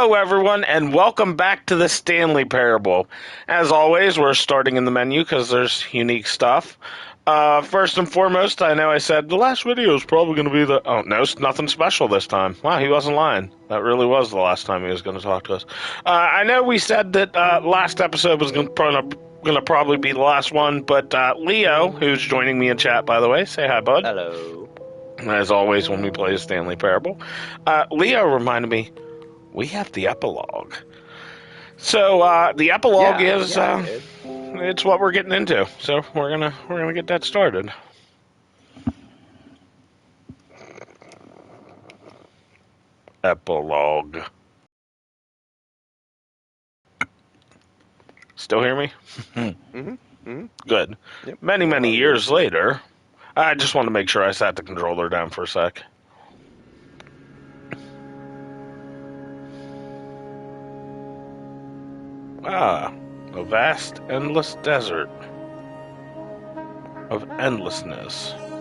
Hello, everyone, and welcome back to the Stanley Parable. As always, we're starting in the menu because there's unique stuff. First and foremost, I know I said the last video is probably going to be the... Oh, no, it's nothing special this time. Wow, he wasn't lying. That really was the last time he was going to talk to us. I know we said that last episode was going to probably be the last one, but Leo, who's joining me in chat, by the way, say hi, bud. Hello. As always, when we play a Stanley Parable. Leo reminded me, we have the epilogue. So the epilogue is it's what we're getting into. So we're gonna get that started. Epilogue. Still hear me? Good. Yep. Many years later, I just want to make sure I sat the controller down for a sec. Ah, a vast, endless desert of endlessness. I'm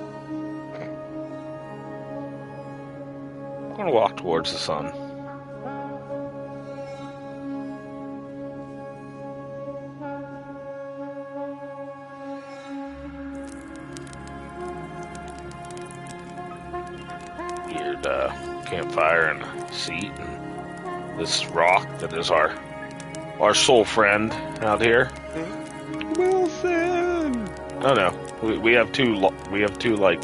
going to walk towards the sun. Weird campfire and a seat and this rock that is our soul friend out here. Wilson. Oh no, we have two like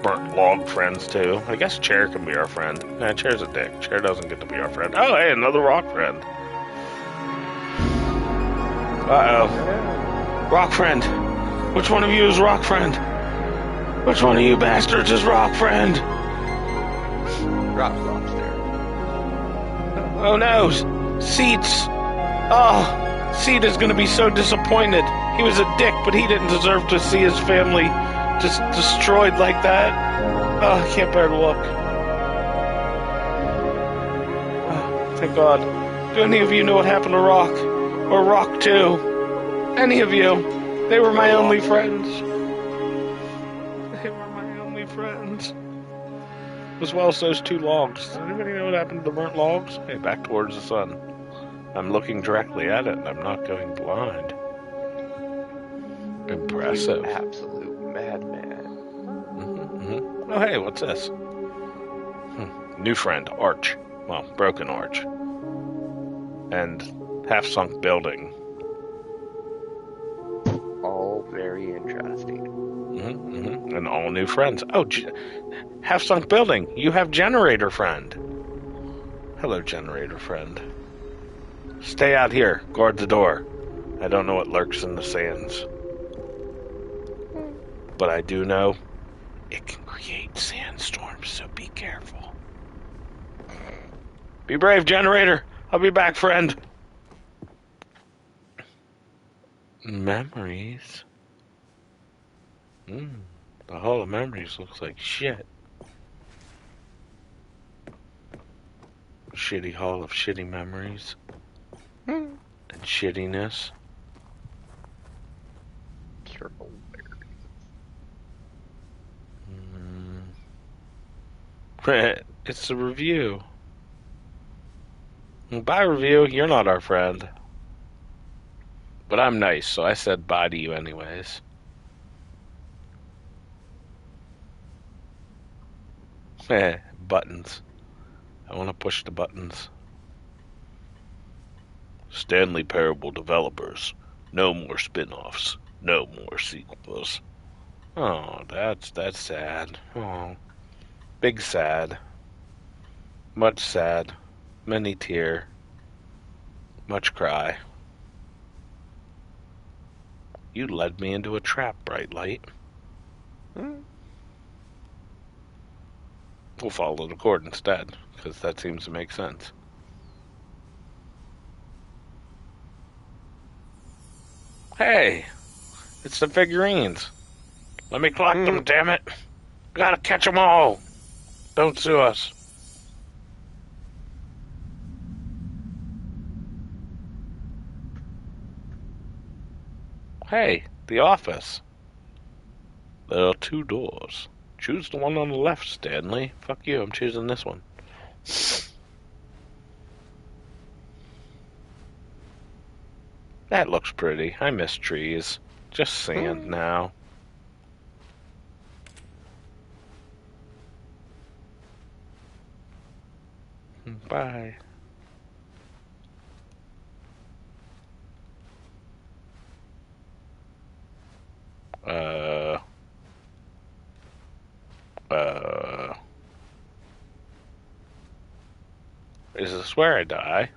burnt log friends too. I guess Chair can be our friend. Nah, Chair's a dick. Chair doesn't get to be our friend. Oh, hey, another rock friend. Uh-oh. Rock friend. Which one of you is rock friend? Which one of you bastards is rock friend? Rock's upstairs. Oh no, Seats. Oh, Seat is gonna be so disappointed. He was a dick, but he didn't deserve to see his family just destroyed like that. Oh, I can't bear to look. Oh, thank God. Do any of you know what happened to Rock? Or Rock 2? Any of you? They were my only friends. They were my only friends. As well as those two logs. Does anybody know what happened to the burnt logs? Hey, back towards the sun. I'm looking directly at it, and I'm not going blind. Impressive. Absolute madman. Oh, hey, what's this? New friend, Arch. Well, broken Arch. And half-sunk building. All very interesting. And all new friends. Oh, half-sunk building. You have generator friend. Hello, generator friend. Stay out here. Guard the door. I don't know what lurks in the sands. But I do know it can create sandstorms, so be careful. Be brave, generator. I'll be back, friend. Memories. The Hall of Memories looks like shit. Shitty Hall of Shitty Memories. And shittiness. You're hilarious. It's a review. By review, you're not our friend. But I'm nice, so I said bye to you anyways. Buttons. I want to push the buttons. Stanley Parable developers. No more spin-offs. No more sequels. Oh, that's sad. Oh. Big sad. Much sad. Many tear. Much cry. You led me into a trap, bright light. We'll follow the cord instead, because that seems to make sense. Hey, it's the figurines. Let me collect them, damn it. Gotta catch them all. Don't sue us. Hey, the office. There are two doors. Choose the one on the left, Stanley. Fuck you, I'm choosing this one. That looks pretty. I miss trees. Just sand now. Bye. Is this where I die?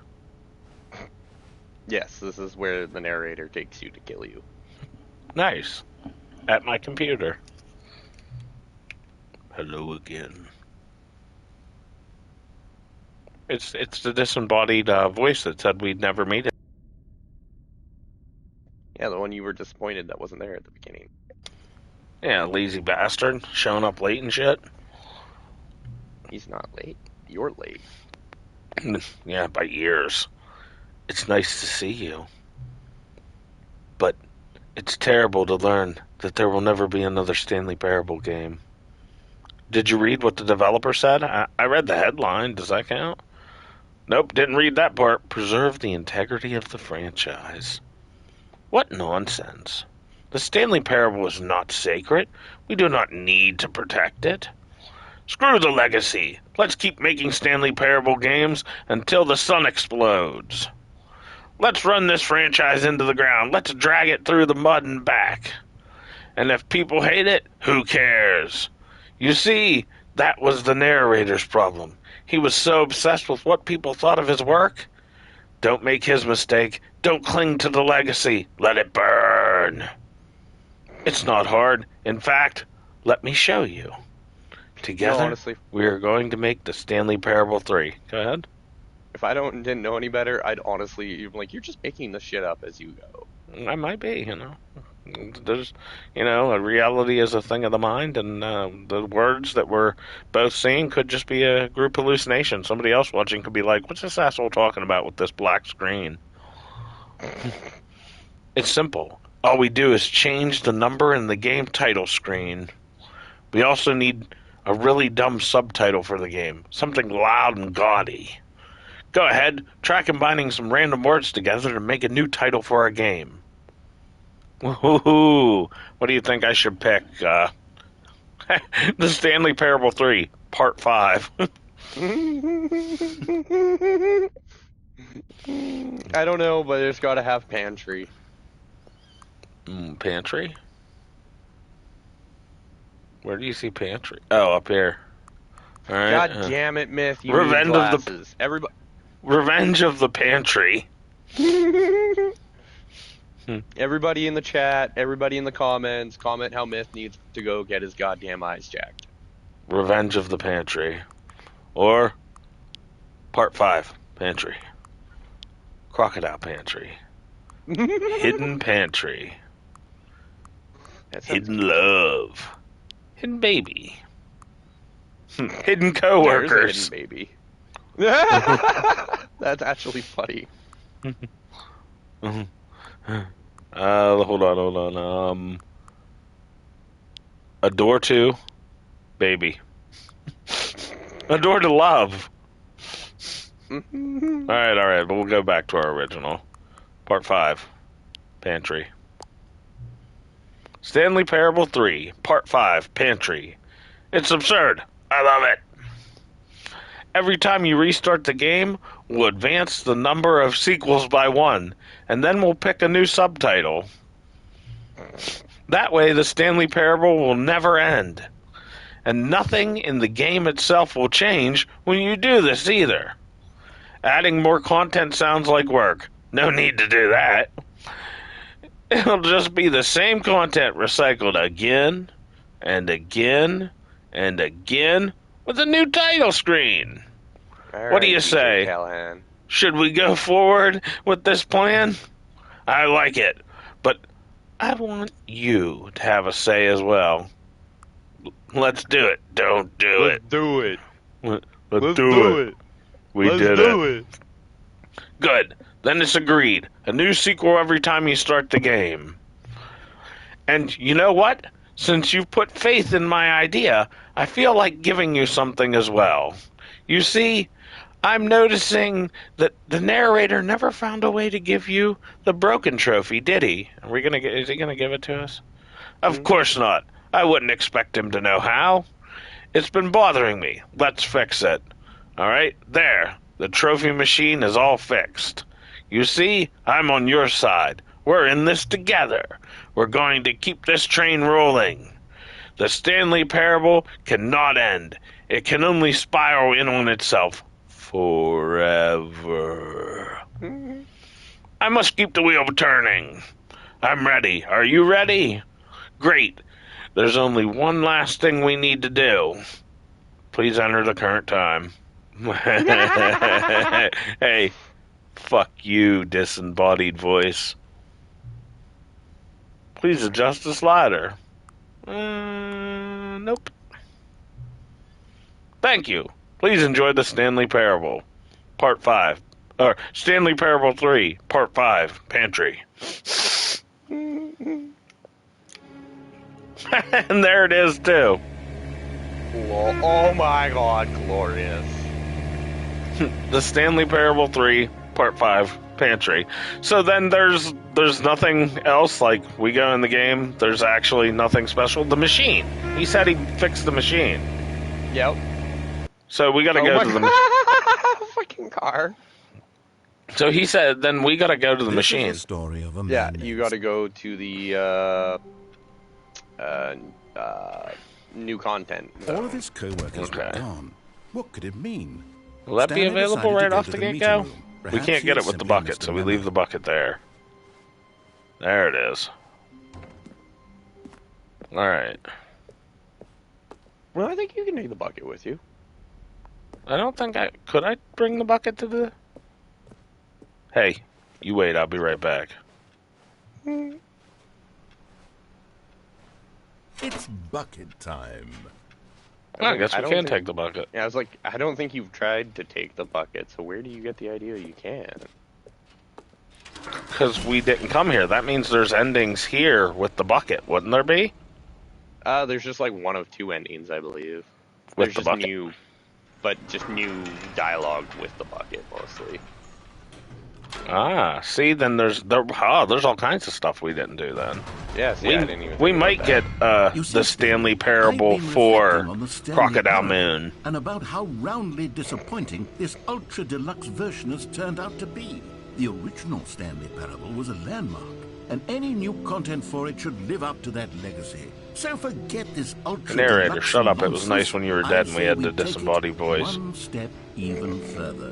Yes, this is where the narrator takes you to kill you. Nice. At my computer. Hello again. It's the disembodied voice that said we'd never meet it. Yeah, the one you were disappointed that wasn't there at the beginning. Yeah, lazy bastard. Showing up late and shit. He's not late. You're late. Yeah, by years. It's nice to see you. But it's terrible to learn that there will never be another Stanley Parable game. Did you read what the developer said? I read the headline. Does that count? Nope, didn't read that part. Preserve the integrity of the franchise. What nonsense. The Stanley Parable is not sacred. We do not need to protect it. Screw the legacy. Let's keep making Stanley Parable games until the sun explodes. Let's run this franchise into the ground. Let's drag it through the mud and back. And if people hate it, who cares? You see, that was the narrator's problem. He was so obsessed with what people thought of his work. Don't make his mistake. Don't cling to the legacy. Let it burn. It's not hard. In fact, let me show you. Together, honestly, we are going to make the Stanley Parable 3. Go ahead. if I didn't know any better, I'd honestly like, you're just making this shit up as you go. I might be, There's, a reality is a thing of the mind, and the words that we're both seeing could just be a group hallucination. Somebody else watching could be like, what's this asshole talking about with this black screen? It's simple. All we do is change the number in the game title screen. We also need a really dumb subtitle for the game. Something loud and gaudy. Go ahead, try combining some random words together to make a new title for our game. Woohoo! What do you think I should pick? The Stanley Parable 3, Part 5. I don't know, but it's got to have pantry. Pantry? Where do you see pantry? Oh, up here. All right. God damn it, Myth! You Revenge need of the glasses. Everybody. Revenge of the Pantry. Everybody in the chat, everybody in the comments, comment how Myth needs to go get his goddamn eyes jacked. Revenge of the Pantry. Or Part 5, Pantry. Crocodile Pantry. Hidden Pantry. Hidden Love. Hidden Baby. Hidden Coworkers. Hidden baby. That's actually funny. Hold on. A door to baby. A door to love. All right. But we'll go back to our original. Part 5, Pantry. Stanley Parable 3, Part 5, Pantry. It's absurd. I love it. Every time you restart the game, we'll advance the number of sequels by 1, and then we'll pick a new subtitle. That way, the Stanley Parable will never end. And nothing in the game itself will change when you do this either. Adding more content sounds like work. No need to do that. It'll just be the same content recycled again and again and again with a new title screen. What do you say? Callahan. Should we go forward with this plan? I like it, but I want you to have a say as well. Let's do it. Don't do it. Let's do it. Let's do it. We Let's did do it. Good. Then it's agreed. A new sequel every time you start the game. And you know what? Since you've put faith in my idea, I feel like giving you something as well. You see, I'm noticing that the narrator never found a way to give you the broken trophy, did he? Is he gonna give it to us? Of course not. I wouldn't expect him to know how. It's been bothering me. Let's fix it. All right, there. The trophy machine is all fixed. You see, I'm on your side. We're in this together. We're going to keep this train rolling. The Stanley parable cannot end. It can only spiral in on itself forever. I must keep the wheel turning. I'm ready. Are you ready? Great. There's only one last thing we need to do. Please enter the current time. Hey, fuck you, disembodied voice. Please adjust the slider. Nope. Thank you. Please enjoy the Stanley Parable, Part 5. Or Stanley Parable 3, Part 5, Pantry. And there it is, too. Oh my god, glorious. The Stanley Parable 3, Part 5, Pantry. So then there's nothing else, like, we go in the game, there's actually nothing special. The machine. He said he fixed the machine. Yep. So we gotta go to the machine. Fucking car. So he said, then we gotta go to the machine. Is the story of a man Yeah, named you gotta go to the, new content. All of his co-workers were Okay. gone. What could it mean? Will that be Stanley available decided to right go off to the the get-go? meeting room. We Perhaps can't he get had it with the simply bucket, so we leave the bucket there. There it is. Alright. Well, I think you can take the bucket with you. I don't think I... Could I bring the bucket to the... Hey, you wait, I'll be right back. It's bucket time. I guess we don't can think- take the bucket. Yeah, I was like, I don't think you've tried to take the bucket, so where do you get the idea you can? Because we didn't come here. That means there's endings here with the bucket, wouldn't there be? There's just like one of two endings, I believe. With There's the just bucket? new, but just new dialogue with the bucket mostly. Ah, see, then there's all kinds of stuff we didn't do then. Yeah, see, I didn't even We think might about get You see, the Stanley I've Parable been for reflecting on the Stanley Crocodile Parable Moon. and about how roundly disappointing this ultra deluxe version has turned out to be. The original Stanley Parable was a landmark, and any new content for it should live up to that legacy. So forget this ultra Narrator, deluxe shut up. It was nonsense. nice when you were I dead and we say had the take it disembodied voice. one step even further.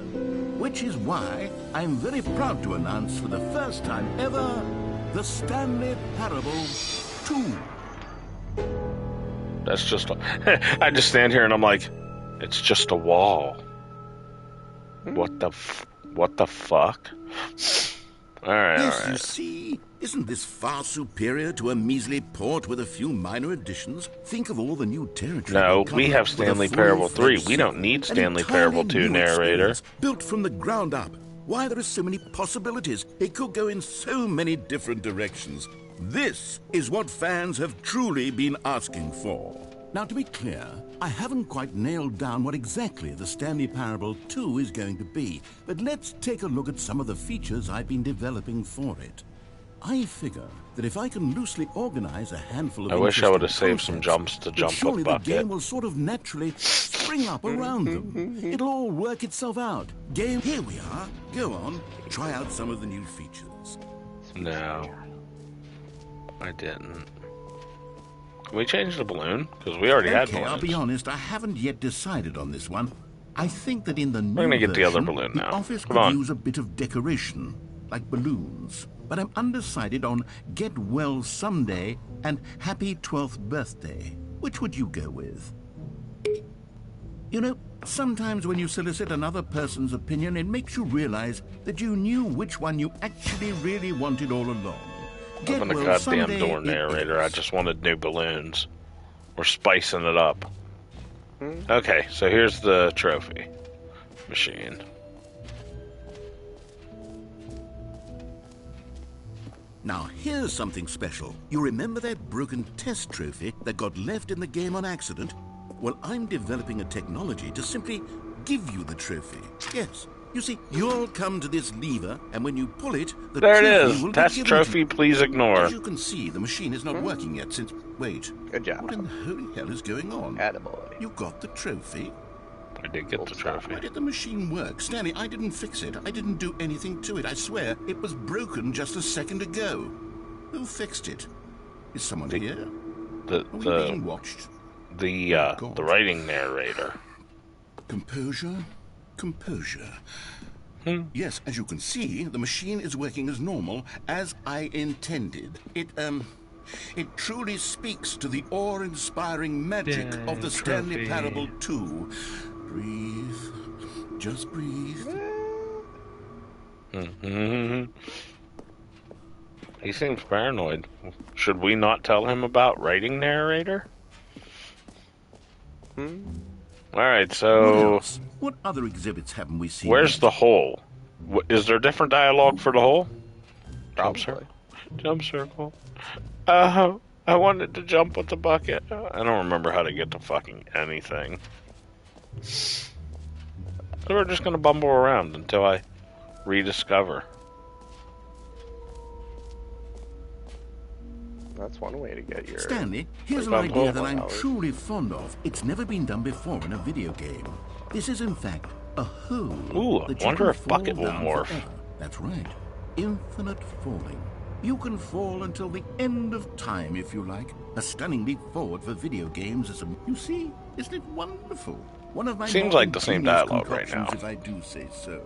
Which is why I'm very proud to announce for the first time ever, the Stanley Parable 2. That's just... I just stand here and I'm like, it's just a wall. What the fuck? Alright, Yes, you alright. see, isn't this far superior to a measly port with a few minor additions? Think of all the new territory. No, they we cover have with a Stanley fully Parable 3. fledged We don't need an Stanley entirely Parable 2 new narrator. experience, built from the ground up. Why, there are so many possibilities. It could go in so many different directions. This is what fans have truly been asking for. Now, to be clear, I haven't quite nailed down what exactly the Stanley Parable 2 is going to be, but let's take a look at some of the features I've been developing for it. I figure that if I can loosely organize a handful of I wish I would have interesting saved some concepts, jumps to then jump surely with the bucket. game will sort of naturally spring up around them. It'll all work itself out. Game, here we are. Go on, try out some of the new features. No. I didn't. Can we change the balloon? Because we already had Okay, balloons. I'll be honest, I haven't yet decided on this one. I think that in the new gonna get the other version, balloon the now. office Come could on. use a bit of decoration, like balloons. But I'm undecided on Get Well Someday and Happy 12th Birthday. Which would you go with? You know, sometimes when you solicit another person's opinion, it makes you realize that you knew which one you actually really wanted all along. Get Open the well goddamn someday door, it narrator. I is. just wanted new balloons. We're spicing it up. Okay, so here's the trophy machine. Now, here's something special. You remember that broken test trophy that got left in the game on accident? Well, I'm developing a technology to simply give you the trophy. Yes. You see, you'll come to this lever, and when you pull it, the There it trophy is. will Test be given trophy, to you. please ignore. As you can see, the machine is not working yet since... Wait. Good job. What in the holy hell is going on? Attaboy. You got the trophy? I did get the trophy. Why did the machine work? Stanley, I didn't fix it. I didn't do anything to it. I swear, it was broken just a second ago. Who fixed it? Is someone here? Are we being watched? The writing narrator. Composure. Yes, as you can see, the machine is working as normal, as I intended. It truly speaks to the awe-inspiring magic of the Stanley Parable 2. Breathe. Just breathe. He seems paranoid. Should we not tell him about writing narrator? Alright, so... What other exhibits haven't we seen? Where's the hole? Is there different dialogue for the hole? Probably. Jump circle. I wanted to jump with the bucket. I don't remember how to get to fucking anything. So we're just gonna bumble around until I rediscover. That's one way to get your... Stanley, here's an idea that I'm truly fond of. It's never been done before in a video game. This is, in fact, a hole. Ooh, I wonder if Bucket will morph. Forever. That's right. Infinite falling. You can fall until the end of time, if you like. A stunning leap forward for video games is a... You see? Isn't it wonderful? One of my Seems like the same dialogue right now. If I do say so.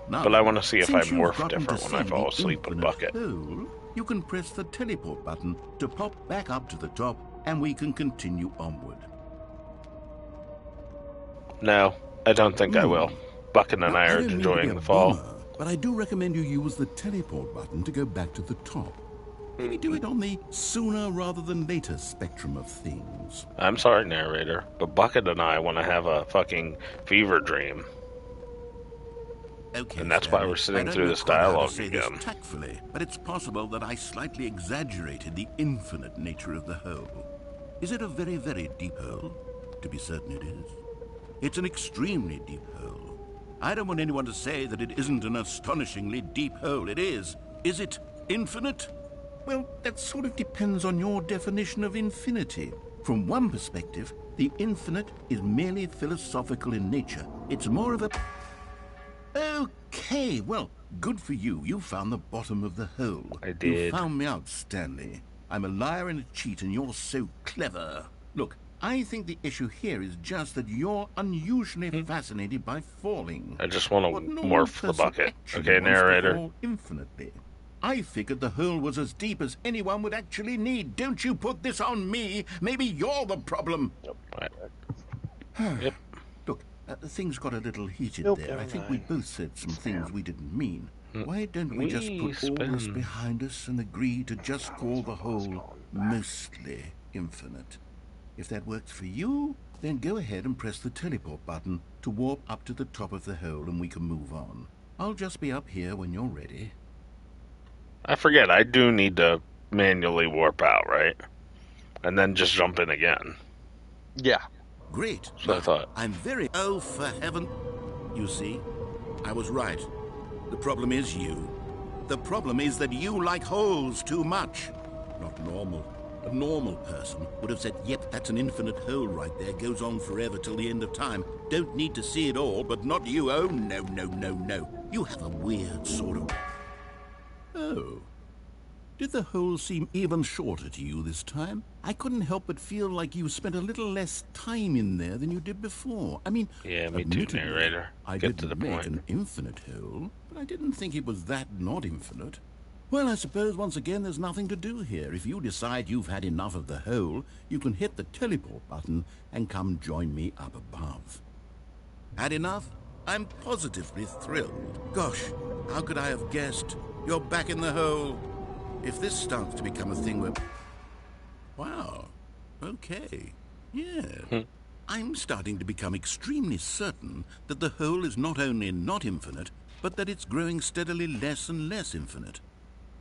Now, but I want to see if I since you've morph gotten different to when I see fall the asleep with infinite Bucket. hole, you can press the teleport button to pop back up to the top, and we can continue onward. No, I don't think I will. Bucket and I are don't mean to enjoying be the a fall. boomer, but I do recommend you use the teleport button to go back to the top. Maybe do it on the sooner rather than later spectrum of things. I'm sorry, narrator, but Bucket and I want to have a fucking fever dream. Okay, And that's why we're sitting through this dialogue again. This tactfully, but it's possible that I slightly exaggerated the infinite nature of the hole. Is it a very, very deep hole? To be certain it is. It's an extremely deep hole. I don't want anyone to say that it isn't an astonishingly deep hole. It is. Is it infinite? Well, that sort of depends on your definition of infinity. From one perspective, the infinite is merely philosophical in nature. It's more of a... Okay, well, good for you. You found the bottom of the hole. I did. You found me out, Stanley. I'm a liar and a cheat, and you're so clever. Look, I think the issue here is just that you're unusually fascinated by falling. I just want What to normal morph the person bucket. actually Okay, wants to narrator. fall infinitely. I figured the hole was as deep as anyone would actually need. Don't you put this on me. Maybe you're the problem. Yep. Look, things got a little heated Nope, there. never I think we both said some things we didn't mean. Why don't we just put all this behind us and agree to just call the hole mostly infinite? If that works for you, then go ahead and press the teleport button to warp up to the top of the hole and we can move on. I'll just be up here when you're ready. I forget, I do need to manually warp out, right? And then just jump in again. Yeah. Great. So I thought. I'm very... Oh, for heaven... You see, I was right. The problem is you. The problem is that you like holes too much. Not normal. A normal person would have said, yep, that's an infinite hole right there. Goes on forever till the end of time. Don't need to see it all, but not you. Oh, no, no, no, no. You have a weird sort of... Oh. Did the hole seem even shorter to you this time? I couldn't help but feel like you spent a little less time in there than you did before. I mean, Yeah, me too, admittedly, narrator. I Get didn't to the make point. an infinite hole, but I didn't think it was that not infinite. Well, I suppose once again there's nothing to do here. If you decide you've had enough of the hole, you can hit the teleport button and come join me up above. Had enough? I'm positively thrilled. Gosh, how could I have guessed? You're back in the hole. If this starts to become a thing where... Wow. Okay. Yeah. I'm starting to become extremely certain that the hole is not only not infinite, but that it's growing steadily less and less infinite.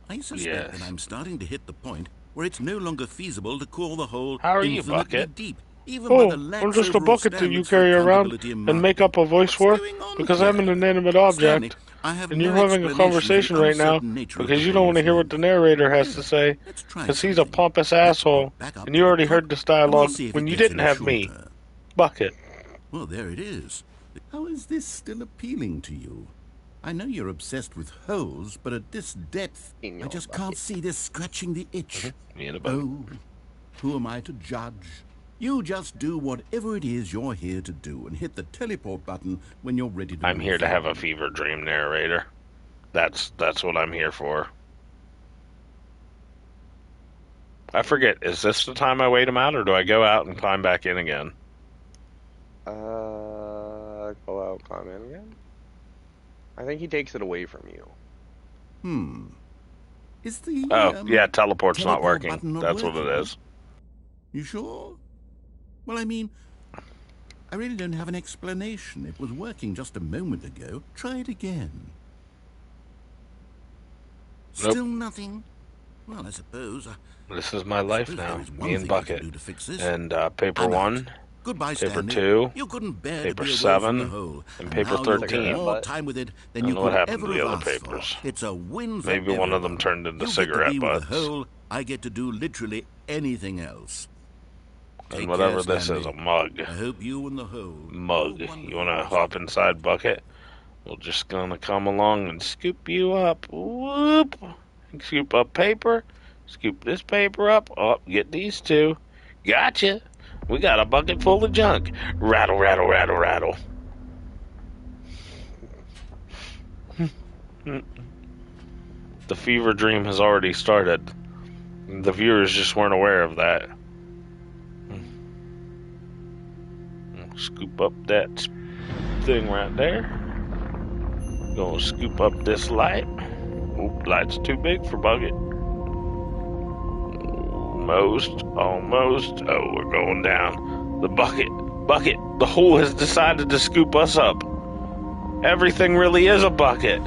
I suspect that I'm starting to hit the point where it's no longer feasible to call the hole How are you, infinitely Bucket? deep. even by the Oh, lax I'm just a overall bucket that you standards for carry around accountability and and make marketing. up a voice for What's going on because here? I'm an inanimate Stanley, object. I have And no you're having a explanation for the conversation right now uncertain nature of the because you don't whole want to hear what thing. the narrator has to Here, say let's try because he's a something. pompous Let's put asshole back up and to you the already top, heard this and we'll dialogue see if when it you gets didn't any have me. shorter. Bucket. Well, there it is. How is this still appealing to you? I know you're obsessed with holes, but at this depth, In I your just bucket. can't see this scratching the itch. Me in a bucket. Oh, who am I to judge? You just do whatever it is you're here to do and hit the teleport button when you're ready to I'm move here to have a forward. fever dream narrator. That's what I'm here for. I forget, is this the time I wait him out or do I go out and climb back in again? Go out, comment again. I think he takes it away from you. Is the Oh, yeah, teleport's not teleport working. button not That's what working? it is. You sure? Well, I mean, I really don't have an explanation. It was working just a moment ago. Try it again. Nope. Still nothing? Well, I suppose. This is my life suppose now. there is one Me and thing I can Bucket. do to fix this. And paper I'm out. 1, Goodbye, paper Stanley. 2, You couldn't bear paper to be away from the 7, hole, and paper now you'll 13. get more Butt. time with it than I you don't know what could happened ever to the have other asked papers. for. It's a win for Maybe one of them everyone. turned into You cigarette get to be with butts. the hole. I get to do literally anything else. And Take whatever care, this is, Stanley. a mug. I hope you and the hole. Mug. are You want to wonderful. hop inside Bucket? We're just going to come along and scoop you up. Whoop. Scoop up paper. Scoop this paper up. Oh, get these two. Gotcha. We got a bucket full of junk. Rattle, rattle, rattle, rattle. The fever dream has already started. The viewers just weren't aware of that. Scoop up that thing right there. Gonna scoop up this light. Oop, light's too big for Bucket. Almost. Oh, we're going down. The bucket, the hole has decided to scoop us up. Everything really is a bucket.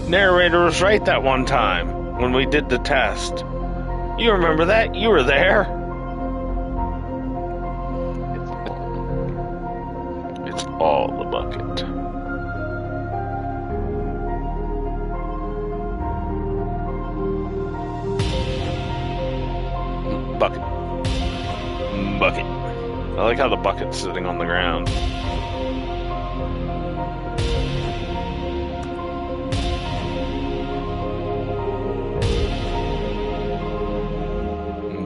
Narrator was right that one time when we did the test. You remember that? You were there. It's all the bucket. Bucket. I like how the bucket's sitting on the ground.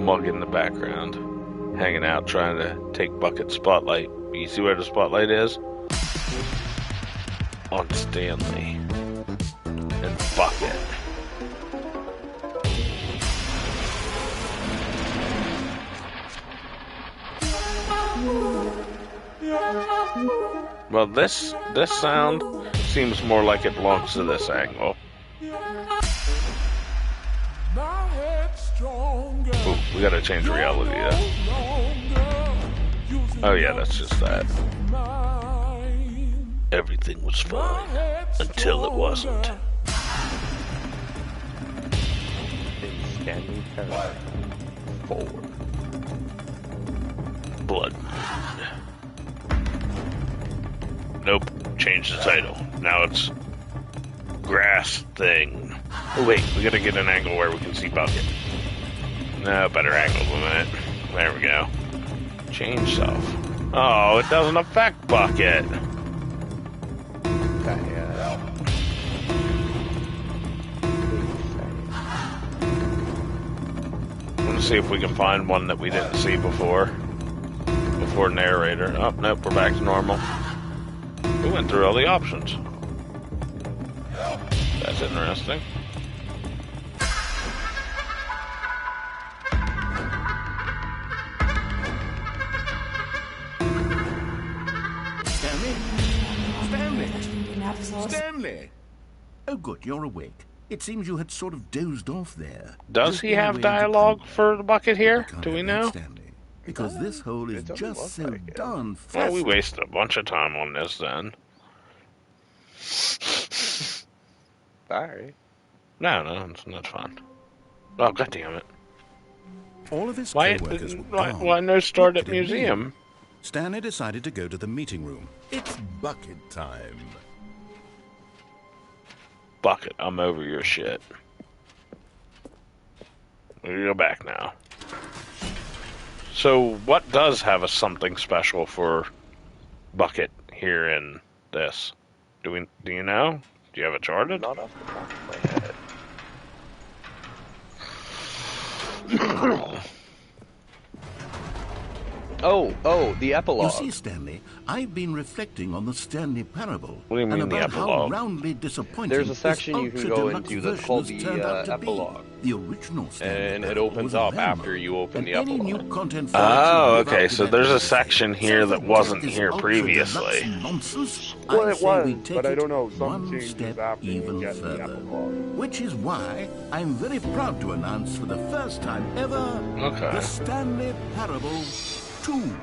Mug in the background, hanging out, trying to take Bucket's spotlight. You see where the spotlight is? On Stanley and Bucket. Well, this sound seems more like it belongs to this angle. Ooh, we gotta change reality though. Oh yeah, that's just that. Everything was fine until it wasn't. Stanley Parallel. Forward. Blood Moon. Nope, change the title. Now it's Grass Thing. Oh wait, we gotta get an angle where we can see Bucket. No, better angle than that. There we go. Change self. Oh, it doesn't affect Bucket. Let's see if we can find one that we didn't see before narrator. Oh, nope, we're back to normal. We went through all the options. That's interesting. Stanley! Oh, good, you're awake. It seems you had sort of dozed off there. Does he have dialogue for the Bucket here? Do we know? Stanley, because this hole is just so darn Well, fascinating. we wasted a bunch of time on this then. Sorry. No, that's fine. Oh, god damn it. All of his Why co-workers were gone. no start What at could it museum? Stanley decided to go to the meeting room. It's bucket time. Bucket, I'm over your shit. We go back now. So, what does have something special for Bucket here in this? Do you know? Do you have it charted? Not off the top of my head. Oh, the epilogue. You see, Stanley, I've been reflecting on the Stanley Parable. What do you mean, and the about how epilogue? roundly disappointing There's a this section you can go ultra-deluxe into that's version called has the turned out to be. epilogue. The original Stanley And it Parable opens was a up landmark, after you open and the any epilogue. new content for it Oh, should live okay, up to so that there's a legacy. section here that Something wasn't just here this ultra-deluxe previously. Nonsense, Well, I it say was, we take but I it don't know. Some one changes step after you even get the further. epilogue. Which is why I'm very proud to announce for the first time ever Okay. the Stanley Parable 2.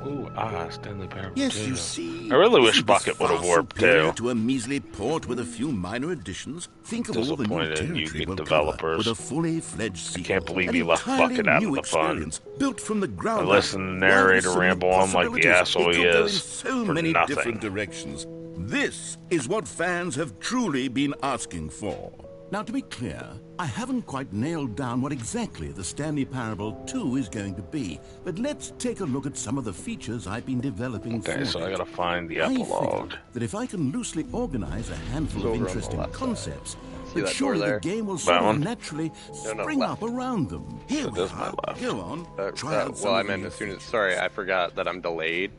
Ooh, Stanley Parable. Yes, 2. you see. I really wish isn't this Bucket would have far warped superior too. to a measly port with a few minor additions. Think of all the new Disappointed in you territory we'll developers. cover with a fully fledged sequel. can't believe An you left entirely Bucket out new of the fun. experience built from the ground I up. listen to the Why, narrator there's so many ramble on like the possibilities. asshole It he could go in is so for many nothing. different directions. This is what fans have truly been asking for. Now, to be clear, I haven't quite nailed down what exactly the Stanley Parable 2 is going to be, but let's take a look at some of the features I've been developing for Okay, it. so I gotta find the I epilogue. figure that if I can loosely organize a handful It's of over on the interesting left side. concepts, See that that surely door the there? game will That sort of one? naturally No, spring left. up around them. Here So we there's my are. left. Go on. Try out some Well, I of meant the as soon as. features. Sorry, I forgot that I'm delayed.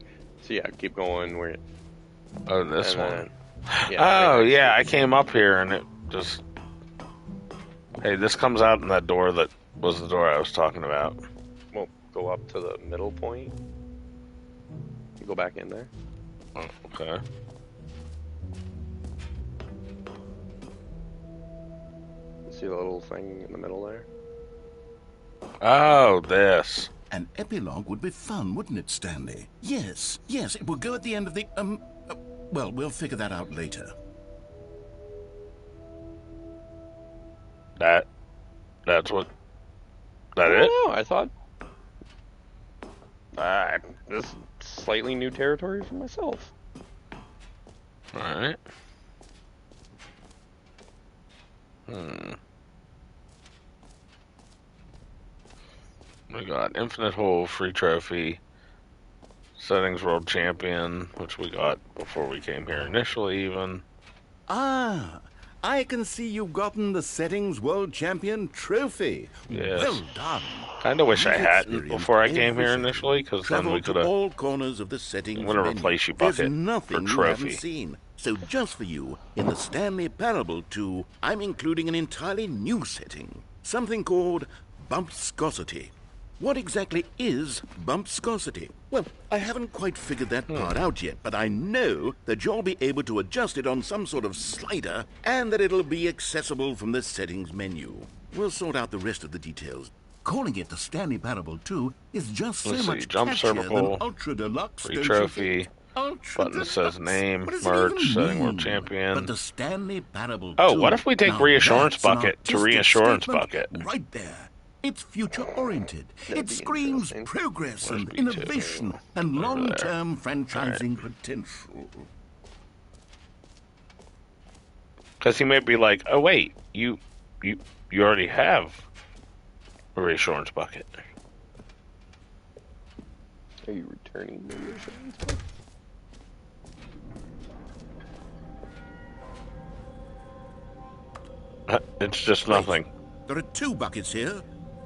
So yeah, keep going. Where? Oh, this and one. then- Oh, right next yeah, to I it. came up here and it just... Hey, this comes out in that door that was the door I was talking about. Well, go up to the middle point. You go back in there. Oh, okay. See the little thing in the middle there? Oh, this. An epilogue would be fun, wouldn't it, Stanley? Yes, it will go at the end of the, well, we'll figure that out later. That's what... That I it? don't know. I thought. This is slightly new territory for myself. Alright. We got Infinite Hole, free trophy, Settings World Champion, which we got before we came here initially even. Ah, I can see you've gotten the Settings World Champion trophy. Yes. Well done. Kinda wish I You've hadn't experienced before I came every here setting. initially, because then we Traveled could to have... all corners of the Settings I'm gonna menu. replace you, There's Bucket, nothing for you haven't trophy. seen. So just for you, in the Stanley Parable 2, I'm including an entirely new setting. Something called bumpscosity. What exactly is bumpscosity? Well, I haven't quite figured that part out yet, but I know that you'll be able to adjust it on some sort of slider and that it'll be accessible from the settings menu. We'll sort out the rest of the details. Calling it the Stanley Parable 2 is just so Let's see, much jump catchier circle, than Ultra Deluxe, free don't you trophy, think? Ultra button that says Deluxe. name, What does it merch, even setting world mean? champion. But the Stanley Parable 2... Oh, what if we take now Reassurance that's an Bucket to artistic Reassurance statement Bucket? right there. It's future-oriented. That'd It be screams interesting. progress Where's and B2? innovation and Over there. long-term franchising potential. Because he might be like, oh wait, you already have a Reassurance Bucket. Are you returning the reassurance? It's just nothing. There are 2 buckets here.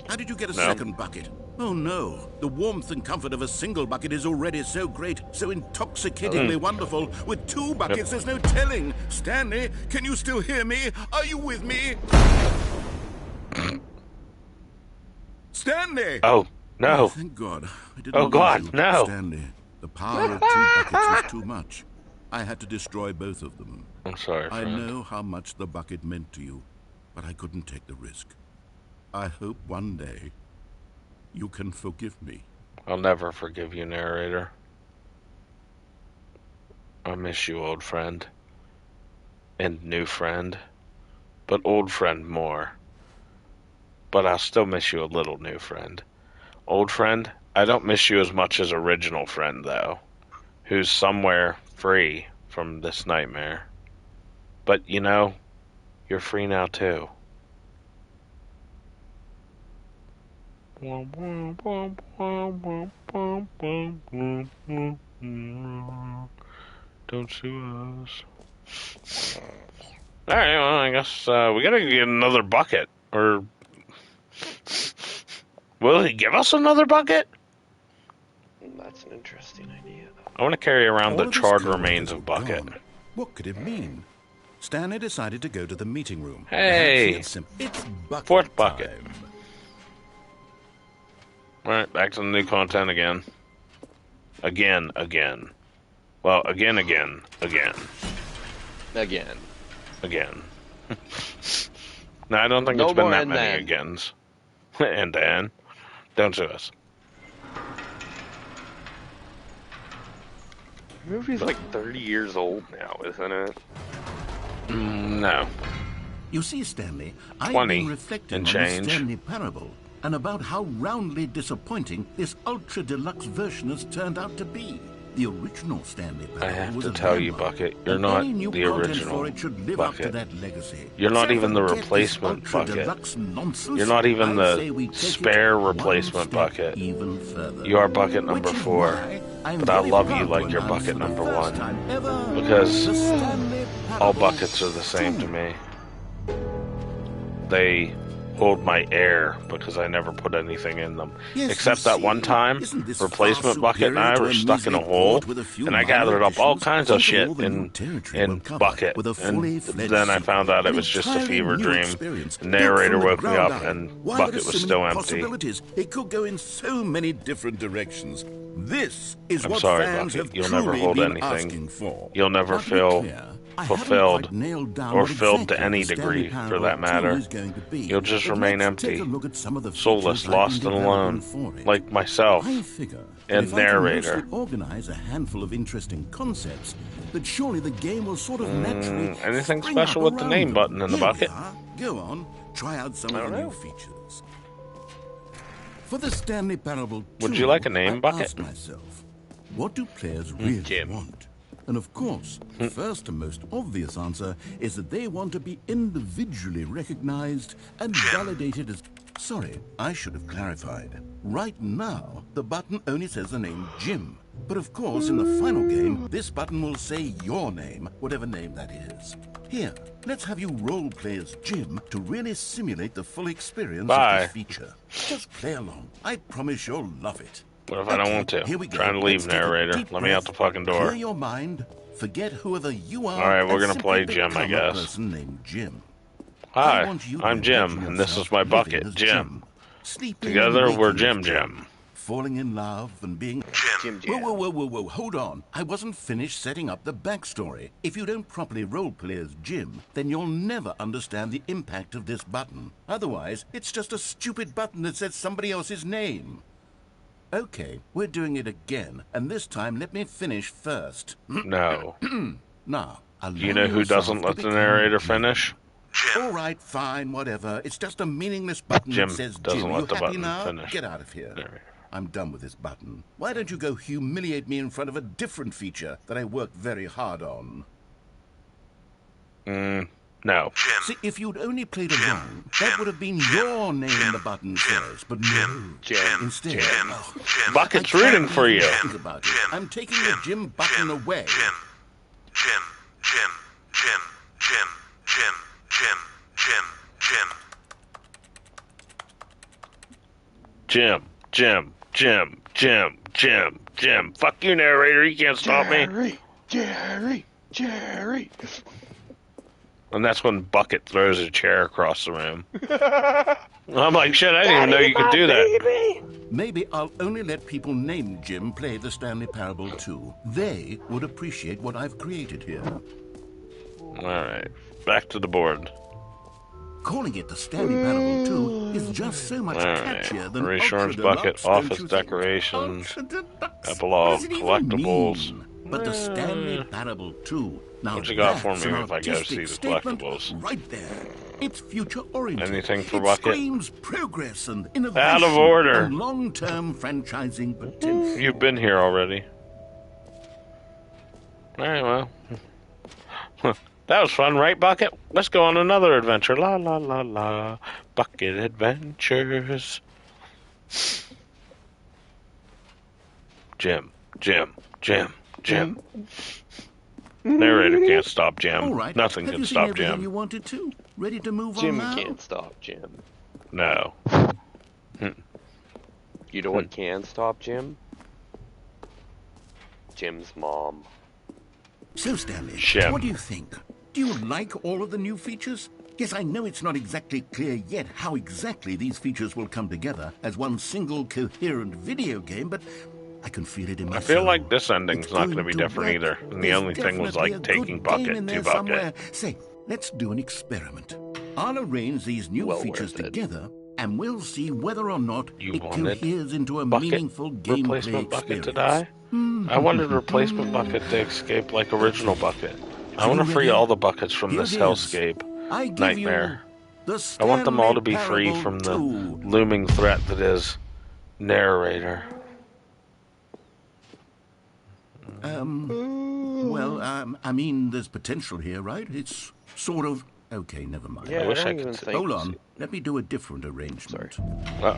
How did you get a No. second bucket? Oh no, the warmth and comfort of a single bucket is already so great, so intoxicatingly wonderful. With 2 buckets, there's no telling. Stanley, can you still hear me? Are you with me? Stanley! Oh, no. Thank God. I didn't Oh, lose God, you, no. Stanley. The power of 2 buckets was too much. I had to destroy both of them. I'm sorry, I friend. know how much the bucket meant to you, but I couldn't take the risk. I hope one day you can forgive me. I'll never forgive you, narrator. I miss you, old friend. And new friend. But old friend more. but I'll still miss you a little, new friend. Old friend, I don't miss you as much as original friend, though, who's somewhere free from this nightmare. But, you know, you're free now, too. Don't sue us. Alright, well, I guess we gotta get another bucket. Or will he give us another bucket? That's an interesting idea. I want to carry around the All of his charred coworkers remains were of bucket. gone. What could it mean? Stanley decided to go to the meeting room. Hey! It's bucket Fourth bucket. time. Alright, back to the new content again. Again. Well, again. Again. No, I don't think No it's been more that and many then. agains. And Dan. Don't sue us. The movie's like 30 years old now, isn't it? No. You see, Stanley, I've 20 been reflecting and on change. the Stanley Parable and about how roundly disappointing this ultra-deluxe version has turned out to be. The original Stanley Parable I have was to a tell you, landmark, Bucket, you're and not any new the content original for it should live up to Bucket. that legacy. You're not So even the forget this replacement Bucket. ultra-deluxe nonsense. You're not even I the say we take spare it one replacement step Bucket. Even further. You are bucket number Which is 4. why I'm But I very love proud you to like you're announce bucket for the number first 1. time ever, Because the Stanley all Parable buckets are the same to 2. me. They hold my air because I never put anything in them. Yes, Except you that see, one time, isn't this replacement far bucket and I superior were to a stuck in a measly hole, port with a few and I minor gathered up all additions? kinds of Think shit all the new in territory will cover bucket, with a fully and fledged then I sequel, found out it an was just a entirely fever new dream. experience, The built narrator from the woke me ground up, up. and Why, bucket there are was so still many empty. possibilities. It could go in so many different directions. This is I'm what sorry, fans Bucket. have You'll never truly hold been anything. asking for. You'll never Now, to be feel clear, I haven't fulfilled quite nailed down or what filled to exactly any the Stanley degree, for Parable that 2 matter. is going to be. You'll just But remain let's take empty, a look at some of the soulless, features I've lost, been and alone, developing for it. like myself I figure that and if I can narrator. mostly organize a handful of interesting concepts, that surely the game will sort of naturally anything spring special up with the around name them. button in the Here we bucket? are. Go on, try out some I of the don't new know. features. For the Stanley Parable 2, Would you like a name I bucket? asked myself, what do players really Jim. want? And of course, the first and most obvious answer is that they want to be individually recognized and validated as... Sorry, I should have clarified. Right now, the button only says the name Jim. But of course, in the final game, this button will say your name, whatever name that is. Here, let's have you role-play as Jim to really simulate the full experience Bye. of this feature. Just play along. I promise you'll love it. What if I don't want to? Here we go. Trying to leave, Let's take a narrator. deep Let me out breath, the fucking door. Clear your mind. Forget whoever you are. All right, we're and gonna simply play Jim, I become a guess. person named Jim. Hi, I want you to I'm Jim, imagine and this yourself is my living bucket, as Jim. Sleeping Together, and we're waking as Jim. Falling in love and being... Jim Whoa, hold on. I wasn't finished setting up the backstory. If you don't properly roleplay as Jim, then you'll never understand the impact of this button. Otherwise, it's just a stupid button that says somebody else's name. Okay, we're doing it again, and this time let me finish first. No. Now, allow You know who yourself doesn't to let the become narrator Jim. finish? All right, fine, whatever. It's just a meaningless button Jim that says doesn't Jim. let You the happy button now? finish. Get out of here. Narrator. I'm done with this button. Why don't you go humiliate me in front of a different feature that I worked very hard on? No. See, if you'd only played along, that would have been your name the button says, but no. Jim. Instead, Bucket's I can't rooting for even you. think about it. I'm taking the Jim button away. Jim. Fuck you, narrator. You can't stop me. Jerry. And that's when Bucket throws a chair across the room. I'm like, shit, I didn't even know you could do that. Maybe I'll only let people named Jim play the Stanley Parable 2. They would appreciate what I've created here. Alright, back to the board. Calling it the Stanley Parable 2 is just so much Alright, catchier than reassurance Ultra bucket, Deluxe, don't office you think? decorations, Ultra Deluxe. epilogue, What does it even collectibles. mean? but the Stanley Parable 2. Now What you got for that's me an if I go artistic see the statement collectibles? right there. It's future-oriented. Anything for it Bucket? screams progress and innovation Out of order. and long-term franchising potential. You've been here already. Alright, well. That was fun, right, Bucket? Let's go on another adventure. La, la, la, la. Bucket Adventures. Jim. Narrator can't stop Jim. All right. Nothing Have can you seen stop everything Jim. you wanted to? Ready to move Jim on now? can't stop Jim. No. You know what can stop Jim? Jim's mom. So, Stanley, Jim. what do you think? Do you like all of the new features? Yes, I know it's not exactly clear yet how exactly these features will come together as one single coherent video game, but I can feel it in my I feel soul. like this ending's It's not going to going be to different work. either. And the There's only thing was definitely like a taking good game Bucket in to there Bucket. somewhere. Say, let's do an experiment. I'll arrange these new Well features worth it. together, and we'll see whether or not You it wanted coheres into a Bucket meaningful gameplay replacement Bucket experience. to die? I wanted replacement Bucket to escape like original Bucket. I want to you free ready? all the Buckets from Here this it is. hellscape I give nightmare. you the I want them all to Stanley be free Parable from the 2. looming threat that is narrator. I mean, there's potential here, right? It's sort of... Okay, never mind. Yeah, I wish I don't could even sit- think. Hold on. Let me do a different arrangement. No,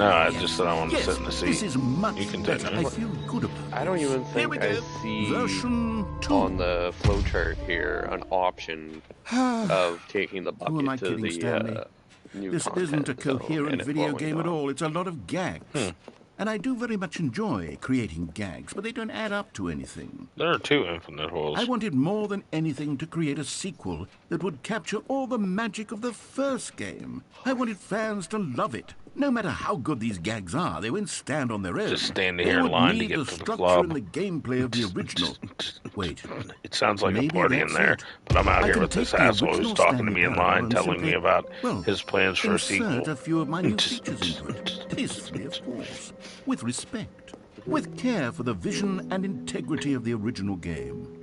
I just said I want to Yes, sit in the seat. this is much You can better. take it. I feel good about it. I don't even Here we think I go. see Version 2. on the flowchart here an option of taking the Who am I bucket to kidding, the Stanley? new This content isn't a zone coherent and it video blowing game at off. all. It's a lot of gags. And I do very much enjoy creating gags, but they don't add up to anything. There are two infinite holes. I wanted more than anything to create a sequel that would capture all the magic of the first game. I wanted fans to love it. No matter how good these gags are, they won't stand on their own. Just standing They here in would line to need get the to the structure club. and the gameplay of the original. Wait. It sounds like Maybe a party in that's there, it. but I'm out I here can with this take the asshole who's original talking to Stanley me in Parable line, and telling simply, me about well, his plans for a insert sequel. a few of my new features into it. Peacefully, of course. With respect. With care for the vision and integrity of the original game.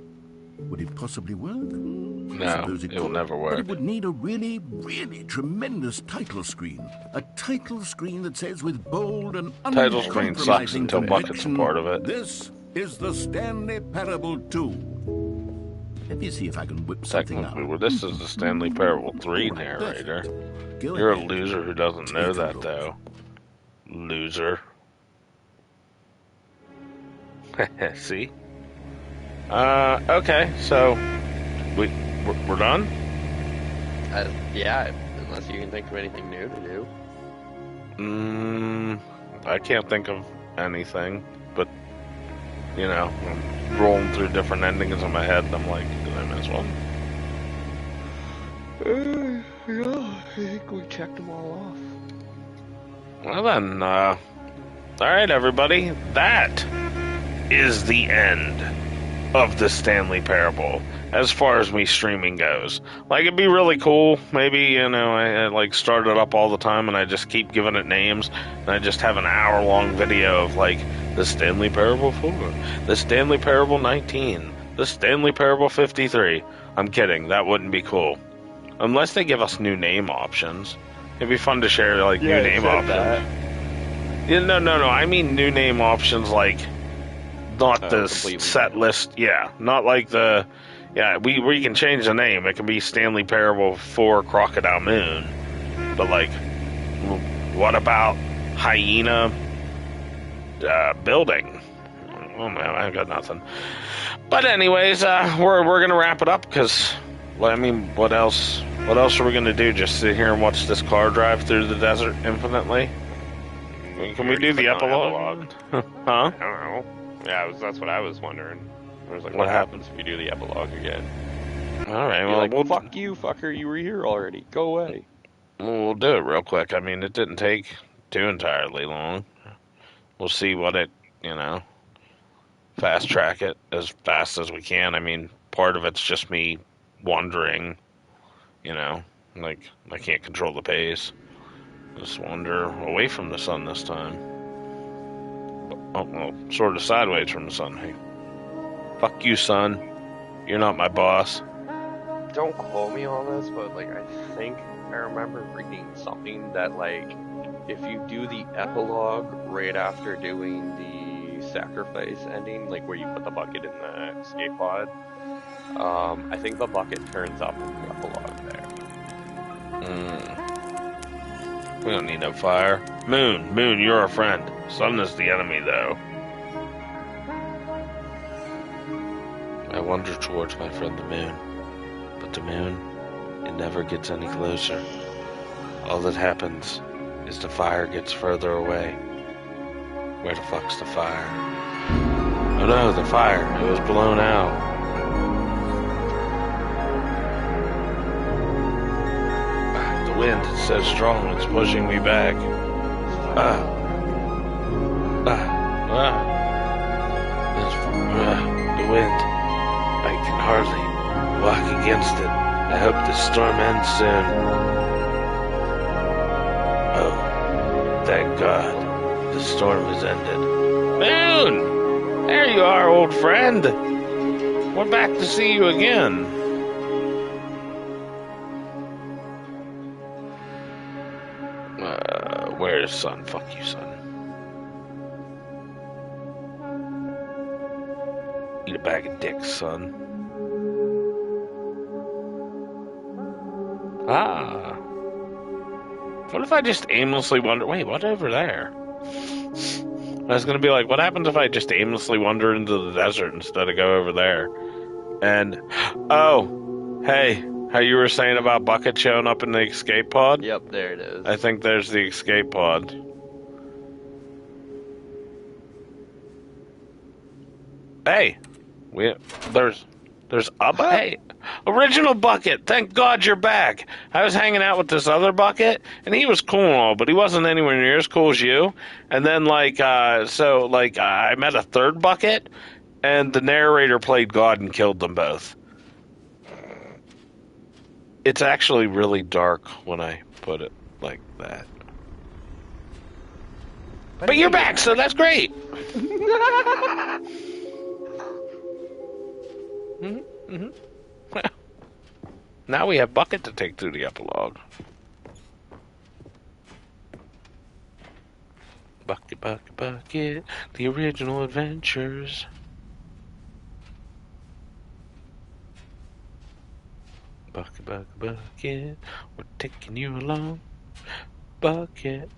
Would it possibly work? I suppose it will could, never But work. it would need a really, really tremendous title screen. A title screen that says with bold and Title screen sucks uncompromising until Bucket's a conviction, part of it. This is the Stanley Parable 2. Let me see if I can whip something up. Technically, well, this is the Stanley Parable 3 narrator. Go You're a ahead. loser who doesn't know Take a that, look. though. Loser. See? Okay, so we're done? Yeah, unless you can think of anything new to do. I can't think of anything, but, you know, I'm rolling through different endings in my head, and I'm like, did I miss one? Yeah, I think we checked them all off. Well then, alright everybody, that is the end of the Stanley Parable, as far as me streaming goes. Like, it'd be really cool, maybe, you know, I like, start it up all the time, and I just keep giving it names, and I just have an hour-long video of, like, the Stanley Parable 4, the Stanley Parable 19, the Stanley Parable 53. I'm kidding, that wouldn't be cool. Unless they give us new name options. It'd be fun to share, like, new name options. Yeah, no, I mean new name options, like, not the set list, yeah, not like the, yeah, we can change the name. It can be Stanley Parable 4 Crocodile Moon, but, like, what about Hyena Building? Oh man, I got nothing. But anyways, we're gonna wrap it up, because, well, I mean, what else are we gonna do? Just sit here and watch this car drive through the desert infinitely? Can we do the epilogue? Huh? I don't know. Yeah, that's what I was wondering. I was like, what happens if you do the epilogue again? All right, You're well, like, fuck you, fucker. You were here already. Go away. We'll do it real quick. I mean, it didn't take too entirely long. We'll see what it, you know, fast track it as fast as we can. I mean, part of it's just me wandering, you know, like, I can't control the pace. Just wander away from the sun this time. Oh, well, sort of sideways from the sun. Hey, Fuck you, son. You're not my boss. Don't quote me on this, but like I think I remember reading something that like if you do the epilogue right after doing the sacrifice ending, like where you put the bucket in the escape pod, I think the bucket turns up in the epilogue there. We don't need no fire. Moon, you're our friend. Sun is the enemy, though. I wander towards my friend the moon. But the moon, it never gets any closer. All that happens is the fire gets further away. Where the fuck's the fire? Oh no, the fire. It was blown out. The wind is so strong, it's pushing me back. The wind. I can hardly walk against it. I hope the storm ends soon. Oh, thank God. The storm has ended. Moon! There you are, old friend. We're back to see you again. Where's Sun? Fuck you, Sun. Eat a bag of dicks, son. Ah. What if I just aimlessly wander... Wait, what over there? I was gonna be like, what happens if I just aimlessly wander into the desert instead of go over there? And... Oh! Hey, how you were saying about Bucket showing up in the escape pod? Yep, there it is. I think there's the escape pod. Hey! There's a hey, original Bucket. Thank God you're back. I was hanging out with this other Bucket, and he was cool and all, but he wasn't anywhere near as cool as you. And then I met a third Bucket, and the narrator played God and killed them both. It's actually really dark when I put it like that. But you're back, so that's great. Now we have Bucket to take through the epilogue. Bucket, the original adventures. Bucket, we're taking you along. Bucket.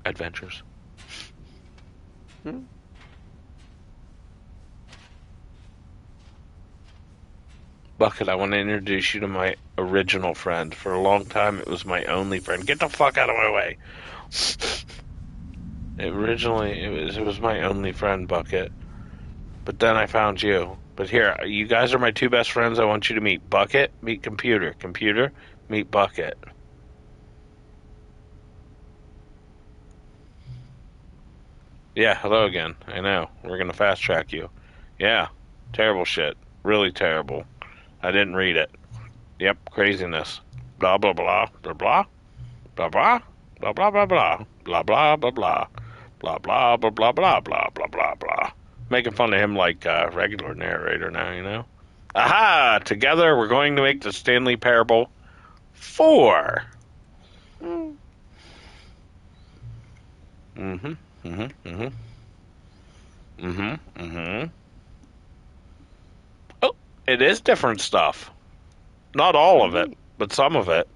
Adventures. Bucket, I want to introduce you to my original friend. For a long time, it was my only friend. Get the fuck out of my way. It was my only friend, Bucket. But then I found you. But here, you guys are my two best friends. I want you to meet Bucket, meet Computer. Computer, meet Bucket. Yeah, hello again. I know. We're going to fast track you. Yeah, terrible shit. Really terrible. I didn't read it. Yep, craziness. Blah, blah, blah, blah, blah. Blah, blah, blah, blah, blah, blah. Blah, blah, blah, blah. Blah, blah, blah, blah, blah, blah, blah, blah, blah. Making fun of him like a regular narrator now, you know? Aha! Together, we're going to make the Stanley Parable 4. Oh, it is different stuff. Not all of it, but some of it.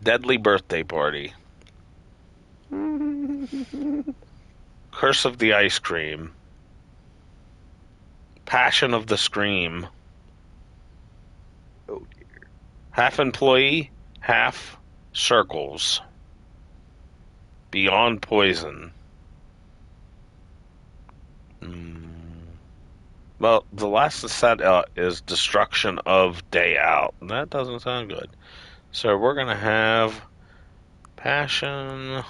Deadly Birthday Party. Curse of the Ice Cream. Passion of the Scream. Oh dear. Half employee, half circles. Beyond Poison. Well, the last set is Destruction of Day Out. That doesn't sound good. So we're going to have Passion,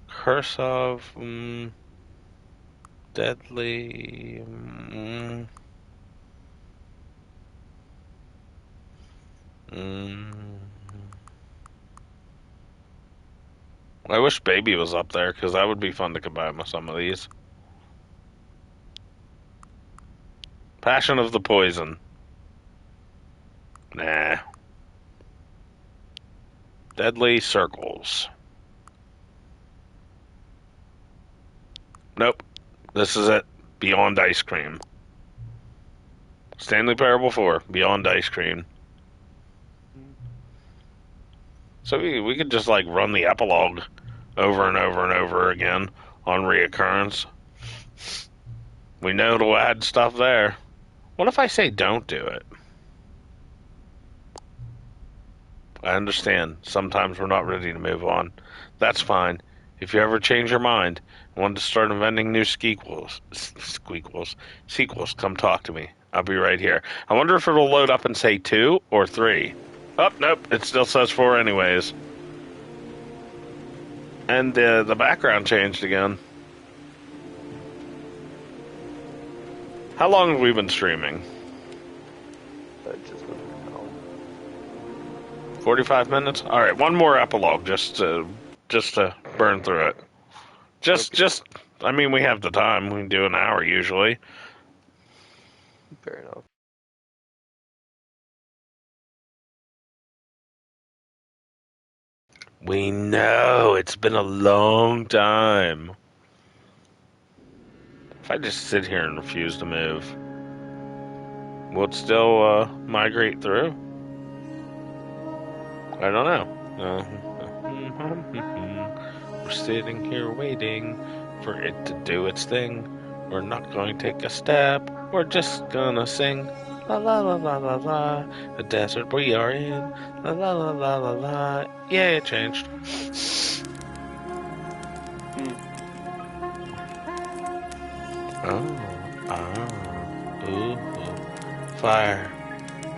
Curse of, Deadly, Mm. I wish Baby was up there, because that would be fun to combine with some of these. Passion of the Poison. Nah. Deadly Circles. Nope. This is it. Beyond Ice Cream. Stanley Parable 4. Beyond Ice Cream. So we could just, like, run the epilogue over and over and over again on reoccurrence. We know it'll add stuff there. What if I say don't do it? I understand. Sometimes we're not ready to move on. That's fine. If you ever change your mind and want to start inventing new sequels, come talk to me. I'll be right here. I wonder if it'll load up and say 2 or 3. Oh, nope. It still says 4 anyways. And the background changed again. How long have we been streaming? Just an hour. 45 minutes? All right, one more epilogue just to burn through it. I mean, we have the time. We can do an hour usually. Fair enough. We know it's been a long time. If I just sit here and refuse to move, will it still migrate through? I don't know. We're sitting here waiting for it to do its thing. We're not going to take a step. We're just gonna sing. La la la la la la. The desert we are in. La la la la la la. Yeah, it changed. Ooh. Fire.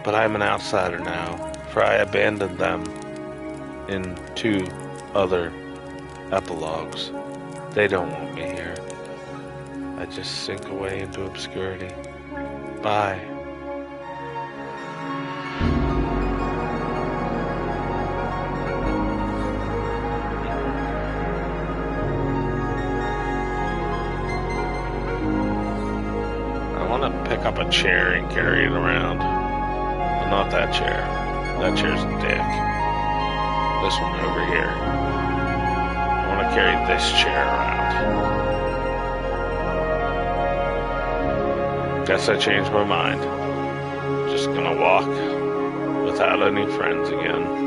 But I'm an outsider now, for I abandoned them in 2 other epilogues. They don't want me here. I just sink away into obscurity. Bye. I want to pick up a chair and carry it around. But not that chair. That chair's a dick. This one over here. I want to carry this chair around. Guess I changed my mind. Just gonna walk without any friends again.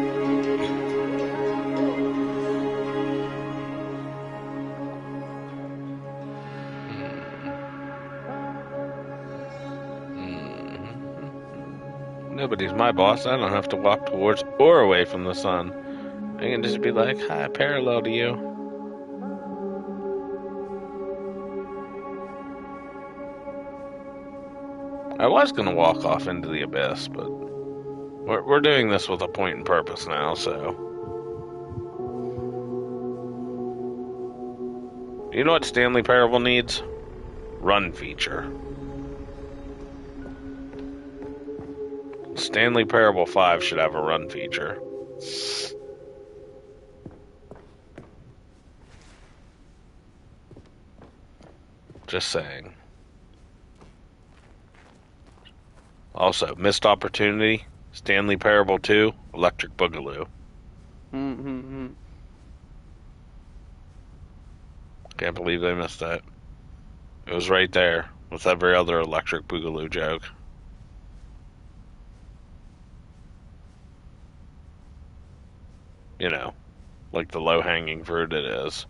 Nobody's my boss. I don't have to walk towards or away from the sun. I can just be like, hi, parallel to you. I was going to walk off into the abyss, but we're doing this with a point and purpose now, so. You know what Stanley Parable needs? Run feature. Stanley Parable 5 should have a run feature. Just saying. Also, missed opportunity, Stanley Parable 2, Electric Boogaloo. Can't believe they missed that. It was right there with every other Electric Boogaloo joke. You know, like the low-hanging fruit it is.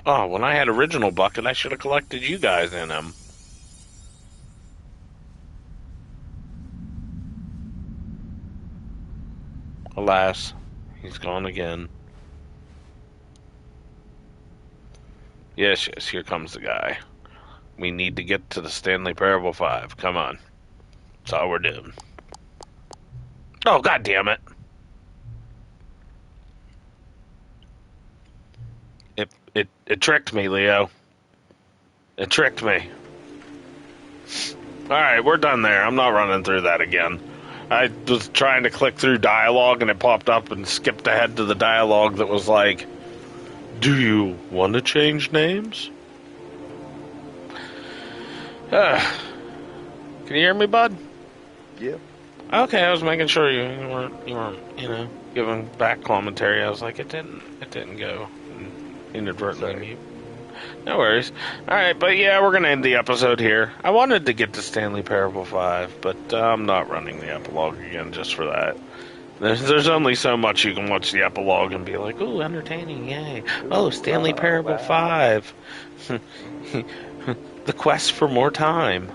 Oh, when I had Original Bucket, I should have collected you guys in them. Alas, he's gone again. Yes, here comes the guy. We need to get to the Stanley Parable 5. Come on. That's all we're doing. Oh, god damn it. It tricked me, Leo. It tricked me. right, we're done there. I'm not running through that again. I was trying to click through dialogue, and it popped up and skipped ahead to the dialogue that was like, do you want to change names? Can you hear me, bud? Yeah. Okay, I was making sure you weren't, giving back commentary. I was like, it didn't go inadvertently mute. No worries. All right, but yeah, we're gonna end the episode here. I wanted to get to Stanley Parable 5, but I'm not running the epilogue again just for that. There's only so much you can watch the epilogue and be like, ooh, entertaining, yay. Oh, Stanley Parable 5. The quest for more time.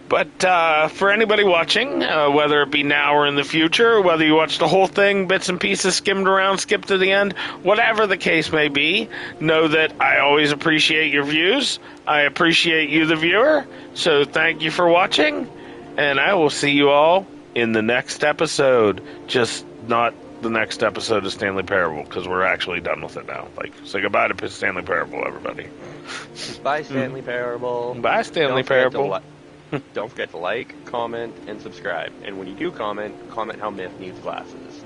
But for anybody watching, whether it be now or in the future, or whether you watch the whole thing, bits and pieces, skimmed around, skipped to the end, whatever the case may be, know that I always appreciate your views. I appreciate you, the viewer. So thank you for watching, and I will see you all in the next episode. Just not the next episode of Stanley Parable, because we're actually done with it now. Like, say goodbye to Stanley Parable, everybody. Bye, Stanley Parable. Bye, Stanley Parable. Don't forget to like, comment, and subscribe. And when you do comment how Myth needs glasses.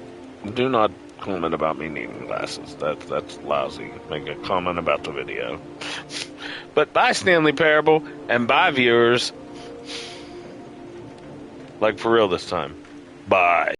Do not comment about me needing glasses. That's lousy. Make a comment about the video. But bye, Stanley Parable, and bye, viewers. Like, for real this time. Bye.